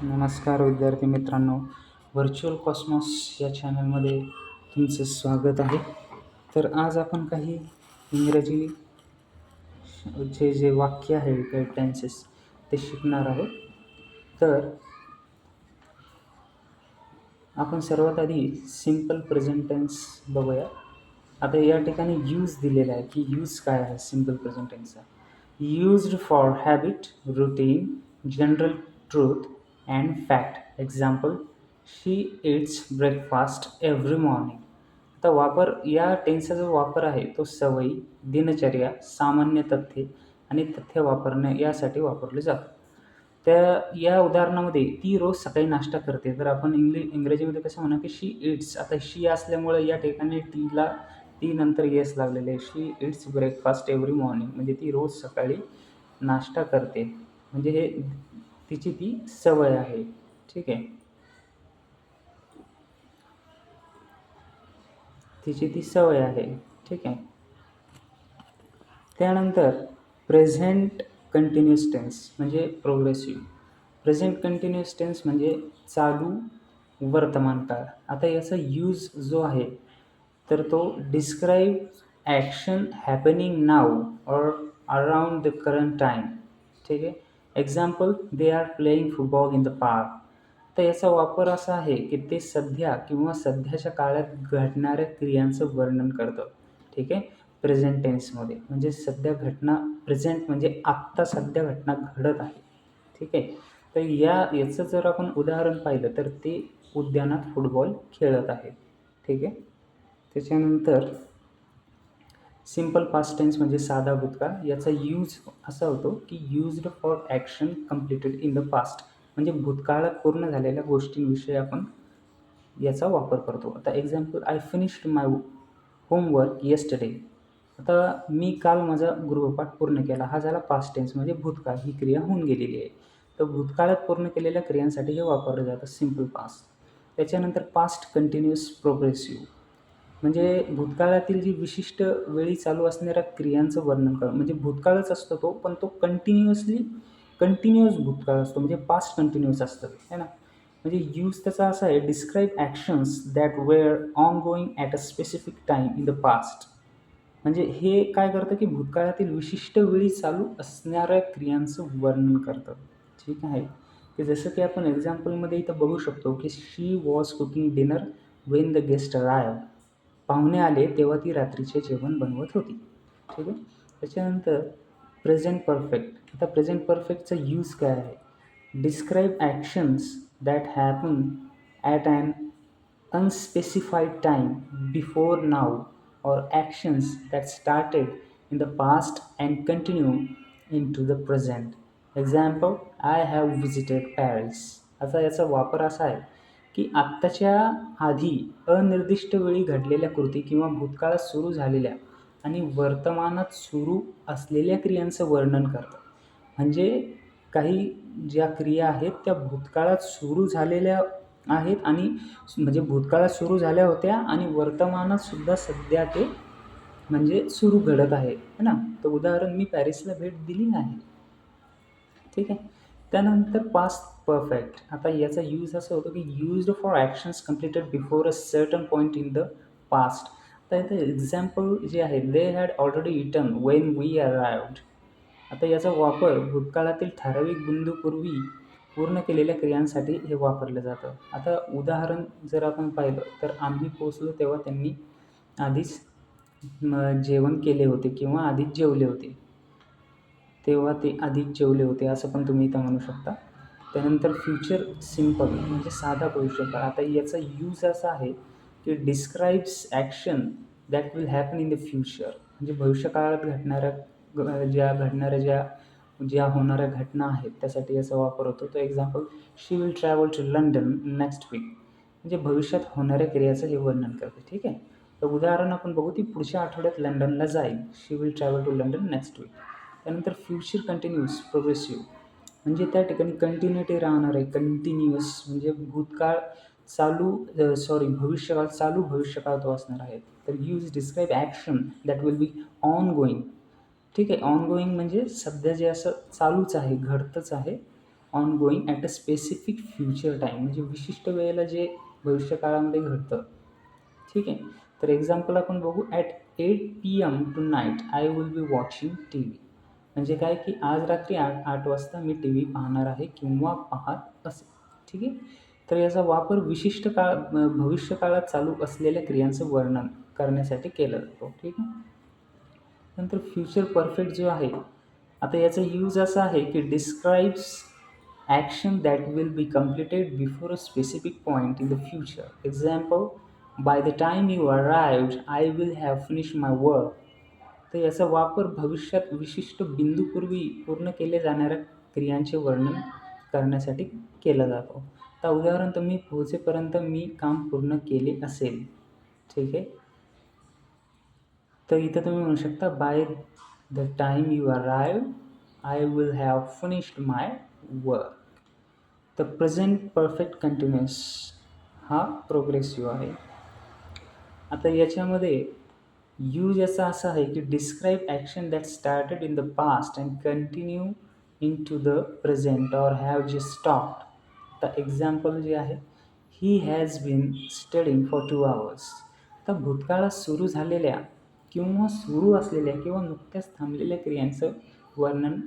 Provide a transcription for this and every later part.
नमस्कार विद्यार्थी मित्रांनो, व्हर्च्युअल कॉस्मॉस या चॅनलमध्ये तुमचं स्वागत आहे. तर आज आपण काही इंग्रजी जे वाक्य आहे, काही टेन्सेस ते शिकणार आहोत. तर आपण सर्वात आधी सिम्पल प्रेझेंट टेन्स बघूया. आता या ठिकाणी यूज दिलेला आहे की यूज काय आहे सिम्पल प्रेझेंट टेन्सचा. Used for habit, routine, general truth and fact. Example, she eats breakfast every morning. आता वापर या टेन्सचा जो वापर आहे तो सवयी, दिनचर्या, सामान्य तथ्ये आणि तथ्य वापरणे यासाठी वापरले जातात. या उदाहरणामध्ये ती रोज सकाळी नाश्ता करते. तर आपण इंग्रजीमध्ये कसं म्हणू की शी इट्स. आता शी असल्यामुळे या ठिकाणी टी नंतर येस लागलेले आहे. शी इट्स ब्रेकफास्ट एव्हरी मॉर्निंग म्हणजे ती रोज सकाळी नाश्ता करते. म्हणजे हे तिची ती सवय आहे. ठीक आहे. तिची ती सवय आहे. ठीक आहे. त्यानंतर प्रेझेंट कंटिन्युअस टेन्स म्हणजे प्रोग्रेसिव्ह. प्रेझेंट कंटिन्युअस टेन्स म्हणजे चालू वर्तमान काळ. आता याचा यूज जो आहे तर तो describe action happening now or around the current time. ठीक आहे. Example, they are playing football in the park. तर याचा वापर असा आहे की ते सध्या किंवा सध्याच्या काळात घडणाऱ्या क्रियांचं वर्णन करतं. ठीक आहे. प्रेझेंट टेन्समध्ये म्हणजे सध्या घटना, प्रेझेंट म्हणजे आत्ता सध्या घटना घडत आहे. ठीक आहे. तर याचं जर आपण उदाहरण पाहिलं तर ते उद्यानात फुटबॉल खेळत आहेत. ठीक आहे. त्याच्यानंतर सिम्पल पास्ट टेन्स म्हणजे साधा भूतकाळ. याचा यूज असा होतो की used for action completed in the past. म्हणजे भूतकाळात पूर्ण झालेल्या गोष्टींविषयी आपण याचा वापर करतो. आता example, I finished my homework yesterday. आता मी काल माझा गृहपाठ पूर्ण केला. हा झाला पास्ट टेन्स म्हणजे भूतकाळ, ही क्रिया होऊन गेलेली आहे. तर भूतकाळात पूर्ण केलेल्या क्रियांसाठी हे वापरलं जातं सिम्पल पास्ट. त्याच्यानंतर पास्ट कंटिन्युअस प्रोग्रेसिव्ह म्हणजे भूतकाळातील जी विशिष्ट वेळी चालू असणाऱ्या क्रियांचं वर्णन करणं. म्हणजे भूतकाळच असतो तो, पण तो कंटिन्युअस भूतकाळ असतो म्हणजे पास्ट कंटिन्युअस असतं, है ना. म्हणजे यूज त्याचा असा आहे, describe actions that were ongoing at a specific time in the past. म्हणजे हे काय करतं की भूतकाळातील विशिष्ट वेळी चालू असणाऱ्या क्रियांचं वर्णन करतं. ठीक आहे. की जसं की आपण एक्झाम्पलमध्ये इथं बघू शकतो की she was cooking dinner when the guest arrived. पाहुणे आले तेव्हा ती रात्रीचे जेवण बनवत होती. ठीक आहे. त्याच्यानंतर प्रेझेंट परफेक्ट. आता प्रेझेंट परफेक्टचा यूज काय आहे, describe actions that happen at an unspecified time before now or actions that started in the past and continue into the present. Example, I have visited Paris. आता याचा वापर असा आहे की आत्ताच्या आधी अनिर्दिष्ट वेळी घडलेल्या कृती किंवा भूतकाळात सुरू झालेल्या आणि वर्तमानात सुरू असलेल्या क्रियांचं वर्णन करतं. म्हणजे काही ज्या क्रिया आहेत त्या भूतकाळात सुरू झालेल्या आहेत आणि म्हणजे भूतकाळात सुरू झाल्या होत्या आणि वर्तमानात सुद्धा सध्या ते म्हणजे सुरू घडत आहे, है ना. तर उदाहरण, मी पॅरिसला भेट दिली नाही. ठीक आहे. त्यानंतर पास्ट परफेक्ट. आता याचा यूज असा होतो की used for actions completed before a certain point in the past. तर इथे एक्झाम्पल जे आहे, they had already eaten when we arrived. आता याचा वापर भूतकाळातील ठराविक बिंदूपूर्वी पूर्ण केलेल्या क्रियांसाठी हे वापरलं जातं. आता उदाहरण जर आपण पाहिलं तर आम्ही पोहोचलो तेव्हा त्यांनी आधीच जेवण केले होते किंवा आधीच जेवले होते. तेव्हा ते आधीच जेवले होते असं पण तुम्ही इथं म्हणू शकता. त्यानंतर फ्युचर सिम्पल म्हणजे साधा भविष्यकाळ. आता याचा यूज असा आहे की describes action that will happen in the future. म्हणजे भविष्यकाळात ज्या होणाऱ्या घटना आहेत त्यासाठी याचा वापर होतो. तो example, she will travel to London next week. म्हणजे भविष्यात होणाऱ्या क्रियाचं हे वर्णन करते. ठीक आहे. तर उदाहरण आपण बघू, ती पुढच्या आठवड्यात लंडनला जाईल. She will travel to London next week. त्यानंतर फ्युचर कंटिन्युअस प्रोग्रेसिव्ह म्हणजे त्या ठिकाणी कंटिन्युटी राहणार आहे. कंटिन्युअस म्हणजे भूतकाळ भविष्यकाळ चालू भविष्यकाळ तो असणार आहे. तर use describe action that will be on going. ठीक आहे. ऑन गोईंग म्हणजे सध्या जे असं चालूच आहे, घडतंच आहे. On going at a specific future time, म्हणजे विशिष्ट वेळेला जे भविष्यकाळामध्ये घडतं. ठीक आहे. तर एक्झाम्पल आपण बघू. At 8 PM tonight I will be watching TV. म्हणजे काय की आज रात्री 8 वाजता मी TV पाहणार आहे किंवा पाहत असेल. ठीक आहे. तर याचा वापर विशिष्ट भविष्यकाळात चालू असलेल्या क्रियांचं वर्णन करण्यासाठी केला जातो. ठीक आहे. नंतर फ्युचर परफेक्ट जो आहे, आता याचा यूज असा आहे की describes action that will be completed before a specific point in the future. Example, bye the time you arrived I will have finish my work. तर याचा वापर भविष्यात विशिष्ट बिंदूपूर्वी पूर्ण केले जाणाऱ्या क्रियांचे वर्णन करण्यासाठी केला जातो. आता उदाहरण, मी पोहोचेपर्यंत मी काम पूर्ण केले असेल. ठीक आहे. तर इथं तुम्ही म्हणू शकता, by the time you arrived I will have finished my work. तर प्रेझेंट परफेक्ट कंटिन्युअस हा प्रोग्रेसिव्ह आहे. आता याच्यामध्ये यूज याचा असा आहे की describe action that started in the past and continue into the present or have just stopped. आता एक्झाम्पल जे आहे, he has been studying for 2 hours. आता भूतकाळात सुरू झालेल्या किंवा सुरू असलेल्या किंवा नुकत्याच थांबलेल्या क्रियांचं वर्णन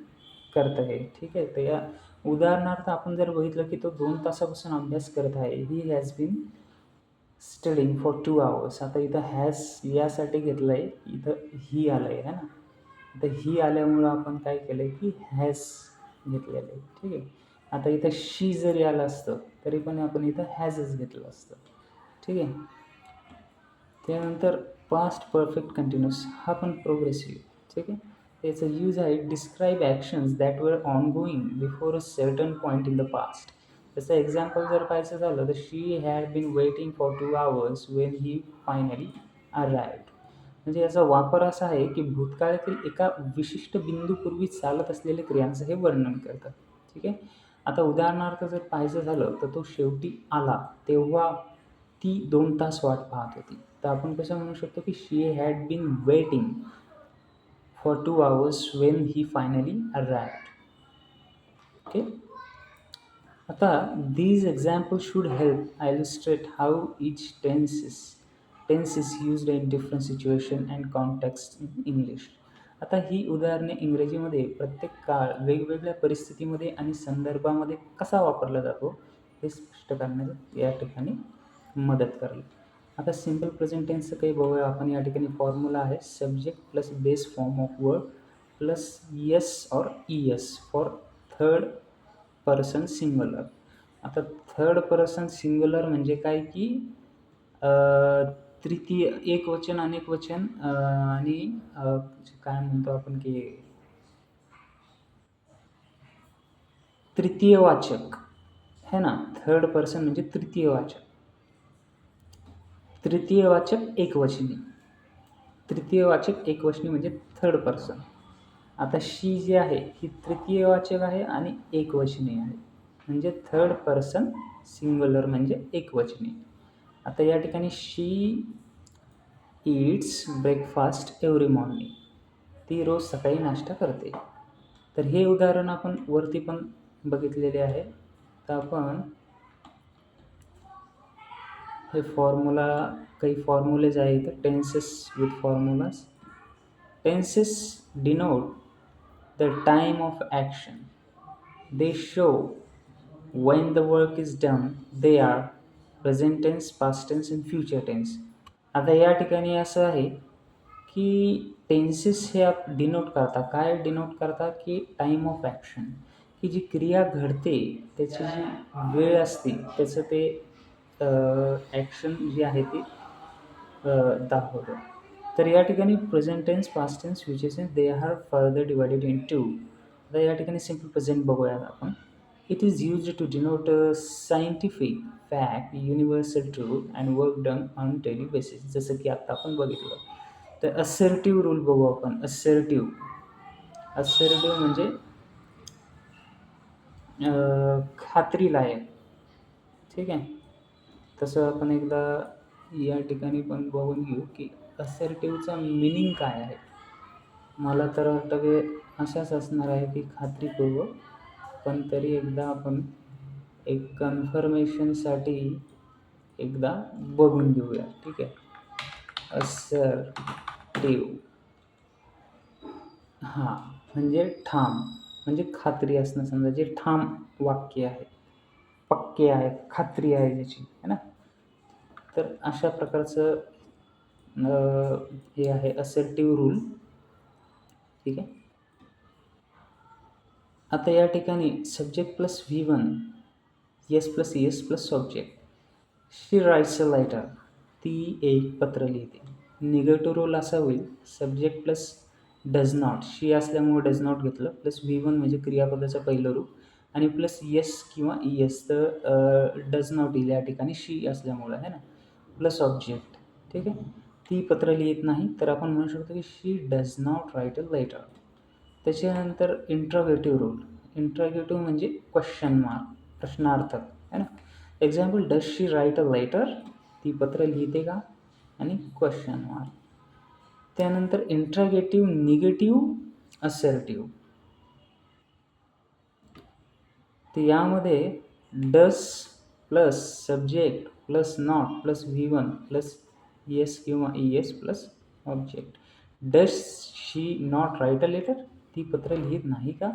करत आहे. ठीक आहे. तर या उदाहरणार्थ आपण जर बघितलं की तो 2 तासापासून अभ्यास करत आहे. He has been studying for 2 hours. आता इथं हॅज यासाठी घेतलं आहे, इथं ही आलं आहे ना. आता ही आल्यामुळं आपण काय केलं आहे की हॅज घेतलेलं आहे. ठीक आहे. आता इथं शी जरी आलं असतं तरी पण आपण इथं हॅजच घेतलं असतं. ठीक आहे. त्यानंतर पास्ट परफेक्ट कंटिन्युअस हा पण प्रोग्रेसिव्ह. ठीक आहे. त्याचा यूज आहे describe actions that were ongoing before a certain point in the past. जसं एक्झाम्पल जर पाहायचं झालं तर she had been waiting for 2 hours when he finally arrived. म्हणजे याचा वापर असा आहे की भूतकाळातील एका विशिष्ट बिंदूपूर्वी चालत असलेल्या क्रियांचं हे वर्णन करतं. ठीक आहे. आता उदाहरणार्थ जर पाहायचं झालं तर तो शेवटी आला तेव्हा ती 2 तास वाट पाहत होती. तर आपण कसं म्हणू शकतो की she had been waiting for 2 hours when he finally arrived. Okay. आता these examples should help illustrate how each tense is used in different situation and context in English. आता ही उदाहरणे इंग्रजीमध्ये प्रत्येक काळ, वेगवेगळ्या परिस्थितीमध्ये आणि संदर्भामध्ये कसा वापरला जातो हे स्पष्ट करण्यात या ठिकाणी मदत करेल. आता सिंपल प्रेझेंट टेन्सचं काही बघूया आपण. या ठिकाणी फॉर्म्युला आहे subject plus base form of word plus yes or ES for third person singular. आता थर्ड पर्सन सिंग्युलर म्हणजे काय की तृतीय एकवचन, अनेकवचन आणि काय म्हणतो आपण की तृतीयवाचक है ना. थर्ड पर्सन म्हणजे तृतीयवाचक. तृतीयवाचक एकवचनी. तृतीयवाचक एकवचनी म्हणजे थर्ड पर्सन. आता शी जी आहे ही तृतीयवाचक आहे आणि एकवचनी आहे, म्हणजे थर्ड पर्सन सिंग्युलर म्हणजे एकवचनी. आता या ठिकाणी शी ईट्स ब्रेकफास्ट एव्हरी मॉर्निंग. ती रोज सकाळी नाश्ता करते. तर हे उदाहरण आपण वरती पण बघितलेले आहे. तर आपण हे फॉर्म्युला, काही फॉर्म्युलेज आहे इथं, tenses with formulas. Tenses denote the time of action. They show when the work is done. They are present tense, past tense and future tense. आता या ठिकाणी असं आहे की टेन्सेस हे डिनोट करतात. काय डिनोट करतात की टाईम ऑफ ॲक्शन, की जी क्रिया घडते त्याची जी वेळ असते त्याचं ते ॲक्शन जी आहे ती दाखवतं. तर या ठिकाणी present tense, past tense, future tense they are further divided in two. आता या ठिकाणी सिम्पल प्रेझेंट बघूयात आपण. It is used to denote scientific fact, universal truth and work done on daily basis. जसं की आत्ता आपण बघितलं. तर असर्टिव्ह रूल बघू आपण. असर्टिव्ह म्हणजे खात्रीलायक. ठीक आहे. तसं आपण एकदा या ठिकाणी पण बघून घेऊ की असर्टिव्हचा मिनिंग काय आहे. मला तर वाटतं की अशाच असणार आहे की खात्रीपूर्वक पण तरी एकदा आपण एक कन्फर्मेशनसाठी एकदा बघून घेऊया. ठीक आहे. असर्टिव्ह हां, म्हणजे ठाम, म्हणजे खात्री असणं, समजा जे ठाम वाक्य आहे, पक्के आहे, खात्री आहे ज्याची, है ना. तर अशा प्रकारचं हे आहे असर्टिव्ह रूल. ठीक आहे. आता या ठिकाणी subject plus V1, yes plus yes plus object. She writes a letter, ती एक पत्र लिहिते. निगेटिव्ह रोल असा होईल, subject plus does not, she असल्यामुळे डज नॉट घेतलं, प्लस V1 म्हणजे क्रियापदाचं पहिलं रूप, आणि प्लस येस किंवा येस, तर डज नॉट येईल या ठिकाणी शी असल्यामुळं, है ना, प्लस ऑब्जेक्ट. ठीक आहे. ती पत्र लिहित नाही, तर आपण म्हणू शकतो की she does not write a letter. त्याच्यानंतर इंट्रोगेटिव्ह रोल. इंट्रोगेटिव्ह म्हणजे क्वेश्चन मार्क, प्रश्नार्थक, है ना. Example, does she write a letter, ती पत्र लिहिते का, आणि क्वेश्चन मार्क. त्यानंतर इंट्रोगेटिव्ह निगेटिव्ह असर्टिव्ह. तर यामध्ये does plus subject plus not plus V1 plus yes किंवा yes plus object. Does she not write a letter, ती पत्र लिहित नाही का,